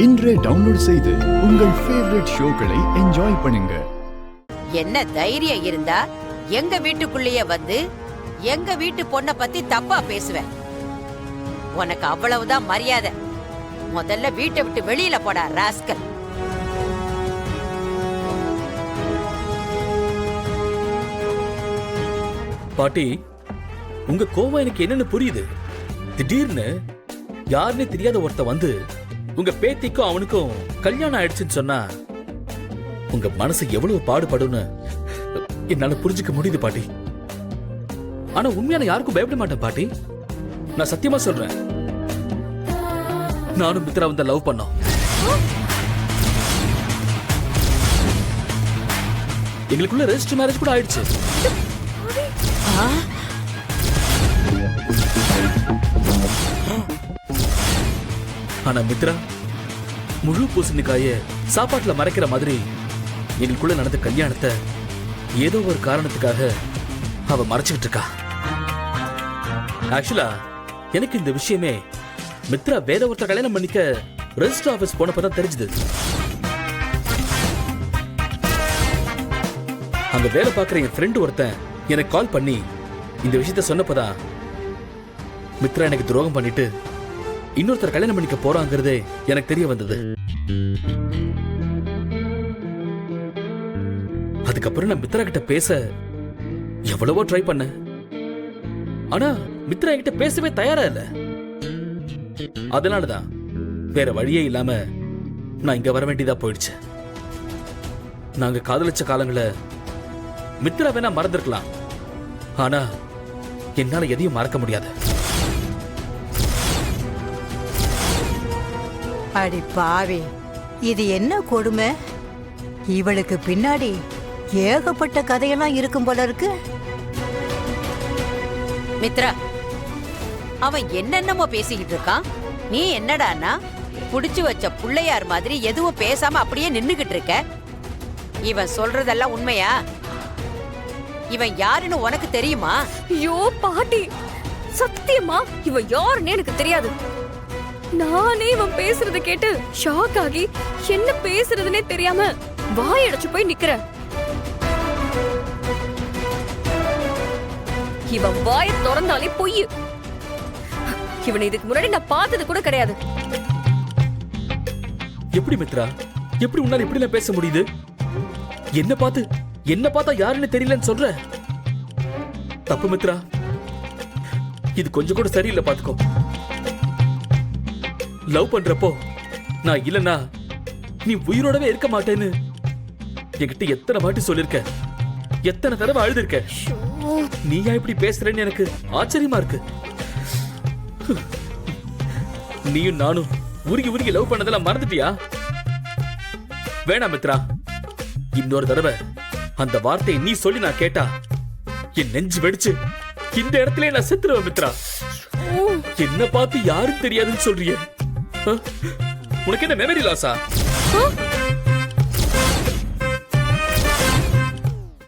இன்றே டவுன்லோட் செய்து உங்கள் ஃபேவரட் ஷோக்களை என்ஜாய் பண்ணுங்க. என்ன தைரியம் இருந்தா எங்க வீட்டுக்குள்ளேயே வந்து எங்க வீட்டு பொண்ண பத்தி தப்பா பேசுவேன். உனக்கு அவ்வளவுதான் மரியாதை. முதல்ல வீட்டை விட்டு வெளியில போடா ராஸ்கல். பாட்டி, உங்க கோவம் எனக்கு என்னன்னு புரியுது. திடீர்னு யாருன்னு தெரியாத ஒருத்த வந்து உங்க பேத்திக்கும் அவனுக்கும் கல்யாணம் ஆயிடுச்சுன்னு சொன்னா உங்க மனசு எவ்வளவு பாடுபடும்னு என்னால புரிஞ்சுக்க முடியுது பாட்டி. ஆனா உண்மையான யாருக்கும் பயப்பட மாட்டேன் பாட்டி. நான் சத்தியமா சொல்றேன், நானும் மித்ரா வந்து லவ் பண்ணோம். எங்களுக்குள்ள ரெஜிஸ்டர் மேரேஜ் கூட ஆயிடுச்சு. ஆனா மித்ரா முழு பூசணிக்காய சாப்பாட்டுல மறைக்கிற மாதிரி எங்களுக்குள்ள நடந்த கல்யாணத்தை ஏதோ ஒரு காரணத்துக்காக அவ மறைச்சுக்கிட்டு இருக்கா. ஆக்சுவலா எனக்கு இந்த விஷயமே மித்ரா வேற ஒருத்தர் கல்யாணம் பண்ணிக்க ரெஜிஸ்டர் ஆபீஸ் போனப்பதான் தெரிஞ்சது. அங்க வேலை பார்க்குற என் ஃப்ரெண்டு ஒருத்தன் எனக்கு கால் பண்ணி இந்த விஷயத்த சொன்னப்பதான் மித்ரா எனக்கு துரோகம் பண்ணிட்டு இன்னொருத்தர் கல்யாணம் பண்ணிக்க போறாங்கிறதே எனக்கு தெரிய வந்தது. அதுக்கப்புறம் நான் மித்ரா கிட்ட பேச எவ்வளவோ ட்ரை பண்ணேன். ஆனா மித்ரா கிட்ட பேசவே தயாரா இல்ல. அதனாலதான் வேற வழியே இல்லாம நான் இங்க வர வேண்டியதா போயிடுச்சு. நாங்க காதலிச்ச காலங்களை மித்ரா வேணா மறந்திருக்கலாம், ஆனா என்னால எதையும் மறக்க முடியாது. அடி பாவி, இது என்ன கொடுமை! இவளுக்கு பின்னாடி ஏகப்பட்ட கதையெல்லாம் இருக்கும் போல இருக்கு. மித்ரா, அவன் என்னென்னமோ பேசிக்கிட்டு இருக்கான். நீ என்னடானா புடிச்சு வச்ச புள்ளையார் மாதிரி எதுவும் பேசாம அப்படியே நின்னுகிட்டு இருக்க. இவன் சொல்றதெல்லாம் உண்மையா? இவன் யாருன்னு உனக்கு தெரியுமா? ஐயோ பாட்டி, சத்தியமா இவன் யாருன்னு எனக்கு தெரியாது. நானே இவன் பேசுறத கேட்டு ஷாக் ஆகி என்ன பேசுறதுனே தெரியாம வாயடைச்சு போய் நிக்கிறேன். இவன் வாய திறந்தாலே பொய். இவனை இதுக்கு முன்னாடி நான் பார்த்தது கூட கிடையாது. எப்படி மித்ரா, எப்படி உன்னால இப்படி எல்லாம் பேச முடியுது? என்ன பார்த்தா யாருன்னு தெரியலன்னு சொல்ற? தப்பு மித்ரா, இது கொஞ்சம் கூட சரியில்லை. பாத்துக்கோ, லவ் பண்றப்போ நான் இல்லனா நீ உயிரோடவே இருக்க மாட்டேன்னு என்கிட்ட எத்தனை வாட்டி சொல்லிருக்க, எத்தனை தடவை அழுதுருக்க. நீயா இப்படி பேசுறேன்னு எனக்கு ஆச்சரியமா இருக்கு. நீயும் நானும் உருகி லவ் பண்ணதெல்லாம் மறந்துட்டியா? வேணாம் மித்ரா, இன்னொரு தடவை அந்த வார்த்தையை நீ சொல்லி நான் கேட்டா என் நெஞ்சு வெடிச்சு இந்த இடத்துல நான் செத்துருவேன். மித்ரா, என்ன பார்த்து யாரும் தெரியாதுன்னு சொல்றிய? உனக்கு என்ன மெமரி லாஸா?